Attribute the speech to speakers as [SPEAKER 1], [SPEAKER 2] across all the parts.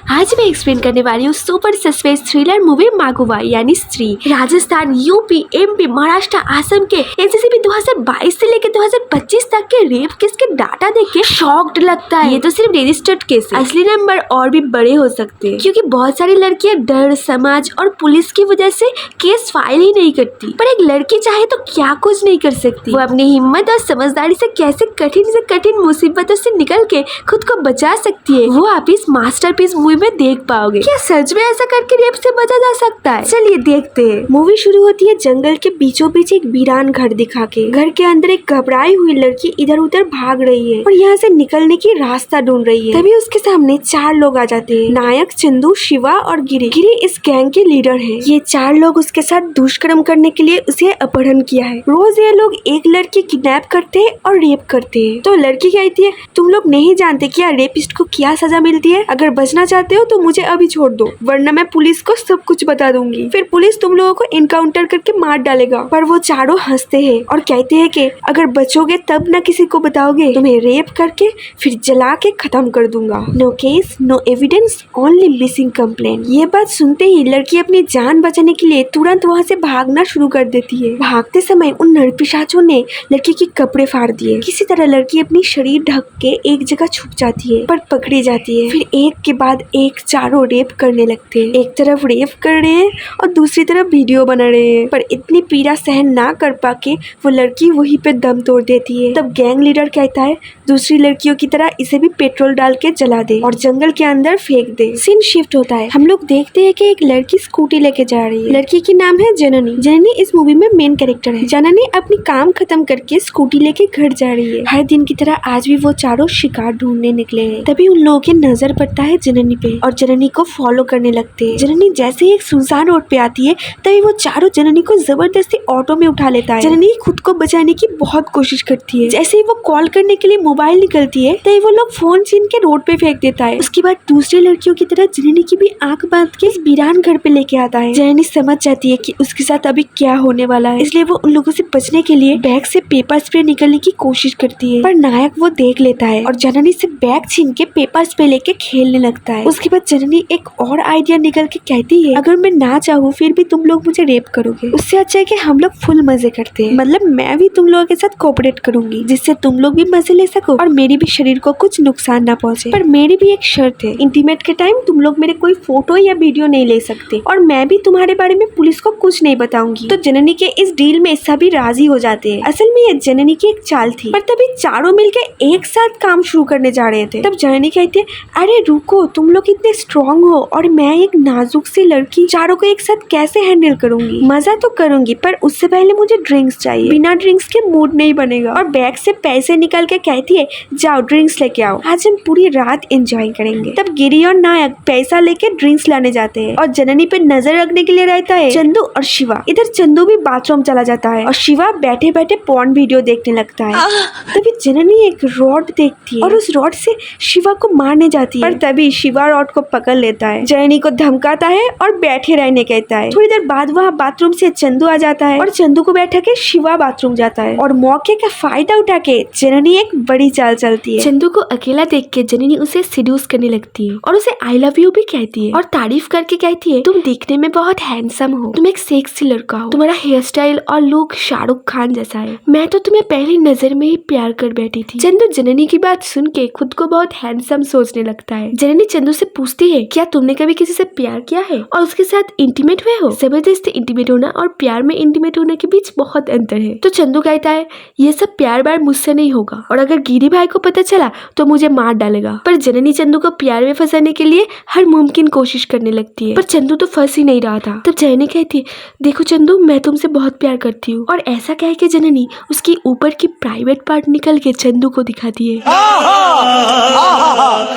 [SPEAKER 1] आज मैं एक्सप्लेन करने वाली हूँ सुपर सस्पेंस थ्रिलर मूवी मागुवा यानी स्त्री। राजस्थान, यूपी, एमपी, महाराष्ट्र, असम के एनसीसीबी 2022 से लेकर 2025 तक के रेप केस के डाटा देख के शॉक्ड लगता है। ये तो सिर्फ रजिस्टर्ड केस है, असली नंबर और भी बड़े हो सकते हैं, क्योंकि बहुत सारी लड़कियां डर, समाज और पुलिस की वजह से केस फाइल ही नहीं करती। पर एक लड़की चाहे तो क्या कुछ नहीं कर सकती। वो अपनी हिम्मत और समझदारी से कैसे कठिन से कठिन मुसीबतों से निकल के खुद को बचा सकती है, वो आप इस मास्टरपीस मूवी में देख पाओगे। क्या सच में ऐसा करके रेप से बचा जा सकता है? चलिए देखते हैं। मूवी शुरू होती है जंगल के बीचों बीच एक वीरान घर दिखा के। घर के अंदर एक घबराई हुई लड़की इधर उधर भाग रही है और यहाँ से निकलने की रास्ता ढूंढ रही है। तभी उसके सामने 4 लोग आ जाते हैं। नायक, चंदू, शिवा और गिरी। गिरी इस गैंग के लीडर है। ये 4 लोग उसके साथ दुष्कर्म करने के लिए उसे अपहरण किया है। रोज ये लोग एक लड़की किडनैप करते हैं और रेप करते हैं। तो लड़की कहती है, तुम लोग नहीं जानते क्या रेपिस्ट को क्या सजा मिलती है? अगर बचना चाहते हो तो मुझे अभी छोड़ दो, वरना मैं पुलिस को सब कुछ बता दूंगी। फिर पुलिस तुम लोगों को इनकाउंटर करके मार डालेगा। पर वो चारों हंसते हैं और कहते हैं कि अगर बचोगे तब ना किसी को बताओगे, तुम्हें रेप करके फिर जला के खत्म कर दूंगा। No case, no evidence, only missing complaint. ये बात सुनते ही लड़की अपनी जान बचाने के लिए तुरंत वहाँ से भागना शुरू कर देती है। भागते समय उन नरपिशाचों ने लड़की के कपड़े फाड़ दिए। किसी तरह लड़की अपनी शरीर ढक के एक जगह छुप जाती है, पर पकड़ी जाती है। फिर एक के बाद एक चारों रेप करने लगते हैं। एक तरफ रेप कर रहे हैं और दूसरी तरफ वीडियो बना रहे हैं। पर इतनी पीड़ा सहन ना कर पाके वो लड़की वहीं पे दम तोड़ देती है। तब गैंग लीडर कहता है, दूसरी लड़कियों की तरह इसे भी पेट्रोल डाल के जला दे और जंगल के अंदर फेंक दे। सीन शिफ्ट होता है। हम लोग देखते हैं कि एक लड़की स्कूटी लेके जा रही है। लड़की की नाम है जननी। जननी इस मूवी में मेन कैरेक्टर है। जननी अपनी काम खत्म करके स्कूटी लेके घर जा रही है। हर दिन की तरह आज भी वो चारों शिकार ढूंढने निकले हैं। तभी उन लोगों की नजर पड़ता है जननी पे और जननी को फॉलो करने लगते हैं। जननी जैसे ही एक सुनसान रोड पे आती है तभी वो चारों जननी को जबरदस्ती ऑटो में उठा लेता है। जननी खुद को बचाने की बहुत कोशिश करती है। जैसे ही वो कॉल करने के लिए मोबाइल निकलती है तभी वो लोग फोन छीन के रोड पे फेंक देता है। उसके बाद दूसरी लड़कियों की तरह जननी की भी आंख बांध के इस वीरान घर पे लेके आता है। जननी समझ जाती है कि उसके साथ अभी क्या होने वाला है, इसलिए वो उन लोगों से बचने के लिए बैग से पेपर स्प्रे निकलने की कोशिश करती है। पर नायक वो देख लेता है और जननी से बैग छीन के पेपर स्प्रे लेके खेलने लगता है। उसके बाद जननी एक और आइडिया निकल के कहती है, अगर मैं ना चाहूँ फिर भी तुम लोग मुझे रेप करोगे, उससे अच्छा है कि हम लोग फुल मजे करते हैं। मतलब मैं भी तुम लोगों के साथ कोऑपरेट करूंगी, जिससे तुम लोग भी मजे ले सको और मेरी भी शरीर को कुछ नुकसान ना पहुंचे। पर मेरी भी एक शर्त है, इंटीमेट के टाइम तुम लोग मेरे कोई फोटो या वीडियो नहीं ले सकते और मैं भी तुम्हारे बारे में पुलिस को कुछ नहीं बताऊंगी। तो जननी के इस डील में सभी राजी हो जाते हैं। असल में ये जननी की एक चाल थी, पर तभी चारों मिलकर एक साथ काम शुरू करने जा रहे थे। तब जननी कहती है, अरे रुको, तुम लोग इतने स्ट्रॉन्ग हो और मैं एक नाजुक सी लड़की, चारों को एक साथ कैसे हैंडल करूंगी? मजा तो करूंगी पर उससे पहले मुझे ड्रिंक्स चाहिए, बिना ड्रिंक्स के मूड नहीं बनेगा। और बैग से पैसे निकाल के कहती है, जाओ ड्रिंक्स लेके आओ, आज हम पूरी रात एंजॉय करेंगे। तब गिरी और नायक पैसा लेके ड्रिंक्स लाने जाते हैं और जननी पे नजर रखने के लिए रहता है चंदू और शिवा। इधर चंदू भी बाथरूम चला जाता है और शिवा बैठे बैठे पॉर्न वीडियो देखने लगता है। तभी जननी एक रॉड देखती है और उस रॉड से शिवा को मारने जाती है, पर तभी शिवा रॉड को पकड़ लेता है। जननी को धमकाता है और बैठे रहने कहता है। थोड़ी देर बाद वहाँ बाथरूम से चंदू आ जाता है और चंदू को बैठा के शिवा बाथरूम जाता है और मौके का फायदा उठा के जननी एक बड़ी चाल चलती है। चंदू को अकेला देख के जननी उसे सीड्यूस करने लगती है और उसे आई लव यू भी कहती है और तारीफ करके कहती है, तुम दिखने में बहुत हैंडसम हो, तुम एक सेक्सी लड़का हो, तुम्हारा हेयर स्टाइल और लुक शाहरुख खान जैसा है, मैं तो तुम्हें पहली नजर में ही प्यार कर बैठी थी। चंदू जननी की बात सुन के खुद को बहुत हैंडसम सोचने लगता है। जननी चंदू से पूछती है, क्या तुमने कभी किसी से प्यार किया है और उसके साथ इंटीमेट हुए हो? जबरदस्ती इंटीमेट होना और प्यार में इंटीमेट होने के बीच बहुत अंतर है। तो चंदू कहता है, ये सब प्यार बार मुझसे नहीं होगा और अगर गिरी भाई को पता चला तो मुझे मार डालेगा। पर जननी चंदू को प्यार में फंसाने के लिए हर मुमकिन कोशिश करने लगती है, पर चंदू तो फंस ही नहीं रहा था। तब जननी कहती है, देखो चंदू, मैं तुमसे बहुत प्यार करती हूँ। और ऐसा कह के जननी उसकी ऊपर की प्राइवेट पार्ट निकल के चंदू को दिखाती है।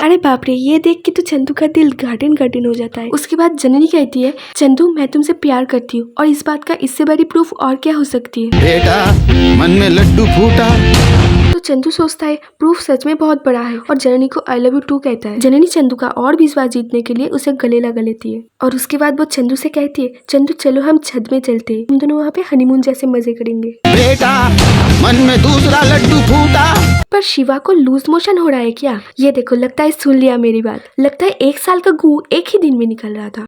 [SPEAKER 1] अरे बाप रे, ये देख के तो चंदू का दिल गार्डन गार्डन हो जाता है। उसके बाद जननी कहती है, चंदू मैं तुमसे प्यार करती हूँ और इस बात का इससे बड़ी प्रूफ और क्या हो सकती है?
[SPEAKER 2] बेटा मन में लड्डू फूटा।
[SPEAKER 1] तो चंदू सोचता है प्रूफ सच में बहुत बड़ा है और जननी को आई लव यू टू कहता है। जननी चंदू का और विश्वास जीतने के लिए उसे गले लगा लेती है और उसके बाद वो चंदू से कहती है, चंदू चलो हम छत में चलते हैं, हम दोनों वहाँ पे हनीमून जैसे मजे करेंगे।
[SPEAKER 2] बेटा, मन में दूसरा लड्डू फूटा।
[SPEAKER 1] पर शिवा को लूज मोशन हो रहा है क्या? ये देखो, लगता है सुन लिया मेरी बात। लगता है 1 साल का गू एक ही दिन में निकल रहा था।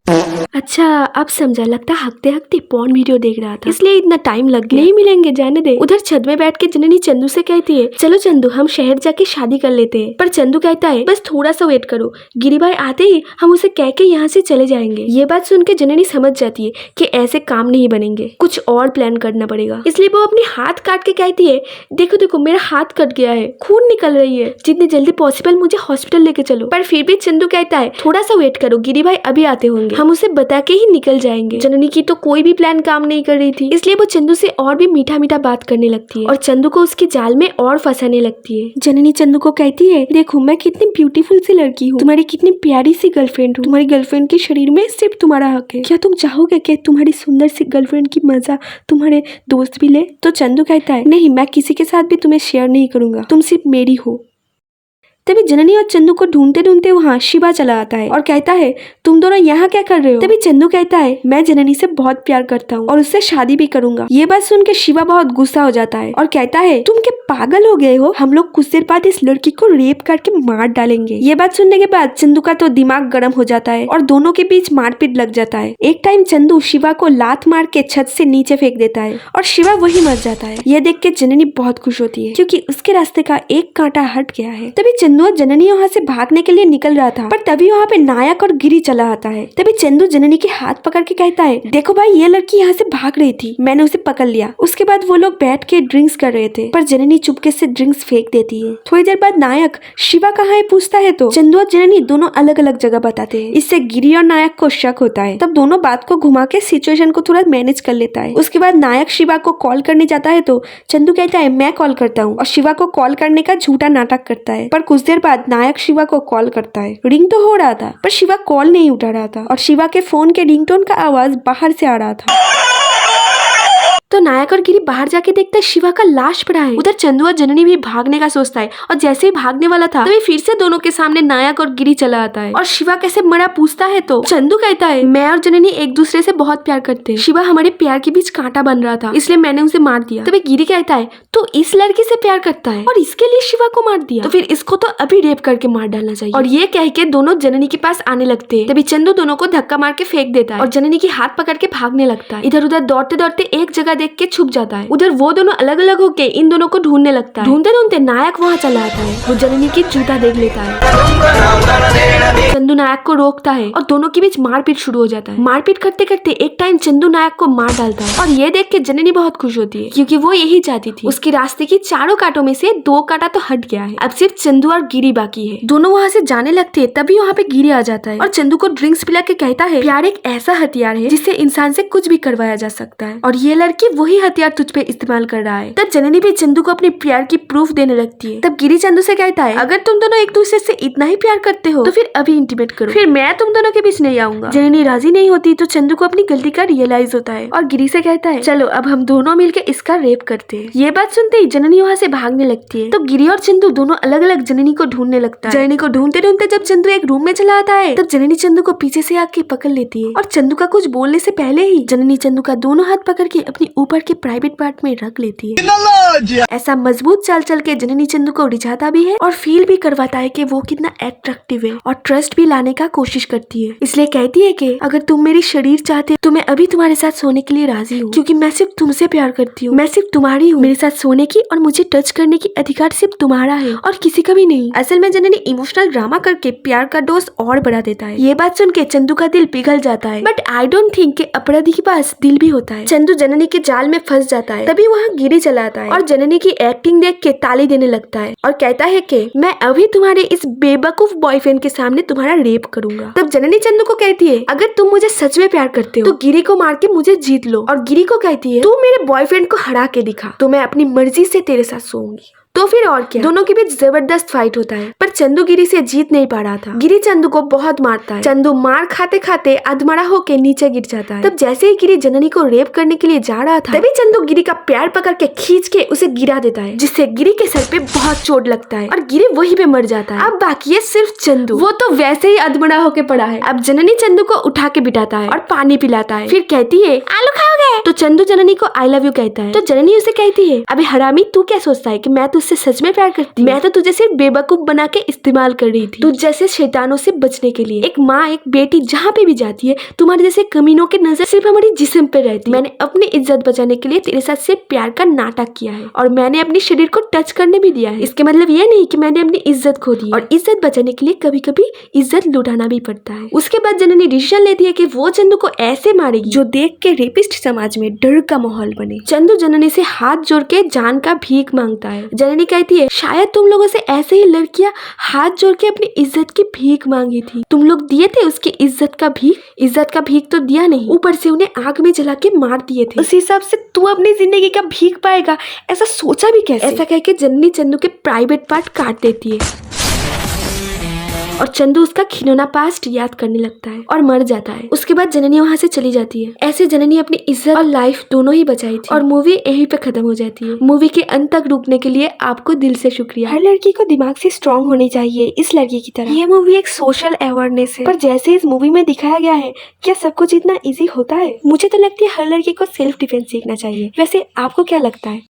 [SPEAKER 1] अच्छा अब समझा, लगता है हकते हकते पॉर्न वीडियो देख रहा था, इसलिए इतना टाइम लग गया। नहीं मिलेंगे, जाने दे। उधर छत में बैठ के जननी चंदू से कहती है, चलो चंदू हम शहर जाके शादी कर लेते हैं। पर चंदू कहता है, बस थोड़ा सा वेट करो, गिरी भाई आते ही हम उसे कह के यहाँ से चले जाएंगे। ये बात सुन के जननी समझ जाती है कि ऐसे काम नहीं बनेंगे, कुछ और प्लान करना पड़ेगा। इसलिए वो अपनी हाथ काट के कहती है, देखो देखो मेरा हाथ कट गया है, खून निकल रही है, जितनी जल्दी पॉसिबल मुझे हॉस्पिटल लेके चलो। पर फिर भी चंदू कहता है, थोड़ा सा वेट करो, गिरी भाई अभी आते होंगे, हम उसे बता के ही निकल जाएंगे। जननी की तो कोई भी प्लान काम नहीं कर रही थी, इसलिए वो चंदू से और भी मीठा मीठा बात करने लगती है और चंदू को उसके जाल में और फंसाने लगती है। जननी चंदू को कहती है, देखो मैं कितनी ब्यूटीफुल सी लड़की हूँ, तुम्हारी कितनी प्यारी सी गर्लफ्रेंड हूँ, तुम्हारी गर्लफ्रेंड के शरीर में सिर्फ तुम्हारा हक है। क्या तुम चाहोगे कि तुम्हारी सुंदर सी गर्लफ्रेंड की मजा तुम्हारे दोस्त भी ले? तो चंदू कहता है, नहीं मैं किसी के साथ भी तुम्हें शेयर नहीं करूंगा, तुम सिर्फ मेरी हो। तभी जननी और चंदू को ढूंढते ढूंढते वहाँ शिवा चला आता है और कहता है, तुम दोनों यहाँ क्या कर रहे हो? तभी चंदू कहता है, मैं जननी से बहुत प्यार करता हूँ और उससे शादी भी करूंगा। ये बात सुन के शिवा बहुत गुस्सा हो जाता है और कहता है, तुम क्या पागल हो गए हो? हम लोग कुछ देर बाद इस लड़की को रेप करके मार डालेंगे। ये बात सुनने के बाद चंदू का तो दिमाग गर्म हो जाता है और दोनों के बीच मारपीट लग जाता है। एक टाइम चंदू शिवा को लात मार के छत से नीचे फेंक देता है और शिवा वही मर जाता है। ये देख के जननी बहुत खुश होती है क्योंकि उसके रास्ते का एक कांटा हट गया है। तभी चंदू और जननी वहाँ से भागने के लिए निकल रहा था, पर तभी वहाँ पे नायक और गिरी चला आता है। तभी चंदू जननी के हाथ पकड़ के कहता है, देखो भाई ये लड़की यहाँ से भाग रही थी, मैंने उसे पकड़ लिया। उसके बाद वो लोग बैठ के ड्रिंक्स कर रहे थे, पर जननी चुपके से ड्रिंक्स फेंक देती है। थोड़ी देर बाद नायक शिवा कहाँ है पूछता है तो चंदू और जननी दोनों अलग अलग जगह बताते हैं। इससे गिरी और नायक को शक होता है, तब दोनों बात को घुमा के सिचुएशन को थोड़ा मैनेज कर लेता है। उसके बाद नायक शिवा को कॉल करने जाता है तो चंदू कहता है, मैं कॉल करता हूँ, और शिवा को कॉल करने का झूठा नाटक करता है। पर कुछ देर बाद नायक शिवा को कॉल करता है। रिंग तो हो रहा था पर शिवा कॉल नहीं उठा रहा था और शिवा के फोन के रिंगटोन का आवाज बाहर से आ रहा था। तो नायक और गिरी बाहर जाके देखते हैं शिवा का लाश पड़ा है। उधर चंदू और जननी भी भागने का सोचता है और जैसे ही भागने वाला था तभी फिर से दोनों के सामने नायक और गिरी चला आता है और शिवा कैसे मरा पूछता है तो चंदू कहता है, मैं और जननी एक दूसरे से बहुत प्यार करते हैं, शिवा हमारे प्यार के बीच कांटा बन रहा था इसलिए मैंने उसे मार दिया। तभी गिरी कहता है, तो इस लड़की से प्यार करता है और इसके लिए शिवा को मार दिया, तो फिर इसको तो अभी रेप करके मार डालना चाहिए। और ये कह के दोनों जननी के पास आने लगते हैं। तभी चंदू दोनों को धक्का मार के फेंक देता है और जननी की हाथ पकड़ के भागने लगता है। इधर उधर दौड़ते दौड़ते एक जगह देख के छुप जाता है। उधर वो दोनों अलग अलग होके इन दोनों को ढूंढने लगता है। ढूंढते ढूंढते नायक वहाँ चला आता है, वो जननी की जूता देख लेता है। चंदू नायक को रोकता है और दोनों के बीच मारपीट शुरू हो जाता है। मारपीट करते करते एक टाइम चंदू नायक को मार डालता है और ये देख के जननी बहुत खुश होती है क्योंकि वो यही चाहती थी। उसके रास्ते की चारों कांटों में से 2 कांटा तो हट गया है, अब सिर्फ चंदू और गिरी बाकी है। दोनों वहाँ से जाने लगते हैं, तभी वहाँ पे गिरी आ जाता है और चंदू को ड्रिंक्स पिला के कहता है, प्यार एक ऐसा हथियार है जिससे इंसान से कुछ भी करवाया जा सकता है और ये लड़की वही हथियार तुझ पे इस्तेमाल कर रहा है। तब जननी भी चंदू को अपने प्यार की प्रूफ देने लगती है। तब गिरी चंदू से कहता है, अगर तुम दोनों एक दूसरे से इतना ही प्यार करते हो तो फिर अभी इंटीमेट करो, फिर मैं तुम दोनों के बीच नहीं आऊंगा। जननी राजी नहीं होती तो चंदू को अपनी गलती का रियलाइज होता है और गिरी से कहता है, चलो अब हम दोनों मिलकर इसका रेप करते हैं। ये बात सुनते ही जननी वहाँ से भागने लगती है। तो गिरी और चंदू दोनों अलग अलग जननी को ढूंढने लगता है। जननी को ढूंढते ढूंढते जब चंदू एक रूम में चला आता है तब जननी चंदू को पीछे से आके पकड़ लेती है और चंदू का कुछ बोलने से पहले ही जननी चंदू का दोनों हाथ पकड़ के अपनी ऊपर के प्राइवेट पार्ट में रख लेती है। ऐसा मजबूत चाल चल के जननी चंदू को रिझाता भी है और फील भी करवाता है कि वो कितना अट्रैक्टिव है और ट्रस्ट भी लाने का कोशिश करती है। इसलिए कहती है कि अगर तुम मेरी शरीर चाहते तो मैं अभी तुम्हारे साथ सोने के लिए राजी हूँ क्योंकि मैं सिर्फ तुमसे प्यार करती हूँ, मैं सिर्फ तुम्हारी हूँ, मेरे साथ सोने की और मुझे टच करने की अधिकार सिर्फ तुम्हारा है और किसी का भी नहीं। असल में जननी इमोशनल ड्रामा करके प्यार का डोज और बढ़ा देता है। ये बात सुन के चंदू का दिल पिघल जाता है, बट आई डोंट थिंक कि अपराधी के पास दिल भी होता है। चंदू जननी के जाल में फंस जाता है। तभी वहाँ गिरी चला आता है और जननी की एक्टिंग देख के ताली देने लगता है और कहता है कि मैं अभी तुम्हारे इस बेवकूफ बॉयफ्रेंड के सामने तुम्हारा रेप करूंगा। तब जननी चंदू को कहती है, अगर तुम मुझे सच में प्यार करते हो तो गिरी को मार के मुझे जीत लो। और गिरी को कहती है, तू मेरे बॉयफ्रेंड को हरा के दिखा तो मैं अपनी मर्जी से तेरे साथ सोऊंगी। तो फिर और क्या, दोनों के बीच जबरदस्त फाइट होता है, पर चंदू गिरी से जीत नहीं पा रहा था। गिरी चंदू को बहुत मारता है। चंदू मार खाते खाते अधमरा होके नीचे गिर जाता है। तब जैसे ही गिरी जननी को रेप करने के लिए जा रहा था, तभी चंदू गिरी का पैर पकड़ के खींच के उसे गिरा देता है, जिससे गिरी के सर पे बहुत चोट लगता है और गिरी वहीं पे मर जाता है। अब बाकी है सिर्फ चंदू, वो तो वैसे ही अधमरा होके पड़ा है। अब जननी चंदू को उठा के बिठाता है और पानी पिलाता है, फिर कहती है आलू खाओगे? तो चंदू जननी को आई लव यू कहता है। तो जननी उसे कहती है अबे हरामी, तू क्या सोचता है कि मैं तुझसे सच में प्यार करती हूँ? मैं तो तुझे सिर्फ बेवकूफ बना के इस्तेमाल कर रही थी, तुझ जैसे शैतानों से बचने के लिए। एक माँ एक बेटी जहाँ पे भी जाती है, तुम्हारे जैसे कमीनों की नजर सिर्फ हमारी जिस्म पे रहती है। मैंने अपनी इज्जत बचाने के लिए तेरे साथ से प्यार का नाटक किया है और मैंने अपने शरीर को टच करने भी दिया है। इसके मतलब ये नहीं कि मैंने अपनी इज्जत खो दी, और इज्जत बचाने के लिए कभी कभी इज्जत लुटाना भी पड़ता है। उसके बाद जननी डिसीजन लेती है कि वो चंदू को ऐसे मारेगी जो देख के रेपिस्ट समाज में डर का माहौल बने। चंदू जननी से हाथ जोड़ के जान का भीख मांगता है। जननी कहती है शायद तुम लोगों से ऐसे ही लड़कियां हाथ जोड़ के अपनी इज्जत की भीख मांगी थी, तुम लोग दिए थे उसकी इज्जत का भीख? इज्जत का भीख तो दिया नहीं, ऊपर से उन्हें आग में जला के मार दिए थे। उस हिसाब से तू अपनी जिंदगी का भीख पाएगा, ऐसा सोचा भी कैसे? ऐसा कह के जननी चंदू के प्राइवेट पार्ट काट देती है और चंदू उसका खिलौना पास्ट याद करने लगता है और मर जाता है। उसके बाद जननी वहाँ से चली जाती है। ऐसे जननी अपनी इज्जत और लाइफ दोनों ही बचाई थी और मूवी यहीं पे खत्म हो जाती है। मूवी के अंत तक रुकने के लिए आपको दिल से शुक्रिया। हर लड़की को दिमाग से स्ट्रांग होनी चाहिए इस लड़की की तरह। ये मूवी एक सोशल अवेयरनेस है, पर जैसे इस मूवी में दिखाया गया है, क्या सब कुछ इतना ईजी होता है? मुझे तो लगती है हर लड़की को सेल्फ डिफेंस सीखना चाहिए। वैसे आपको क्या लगता है?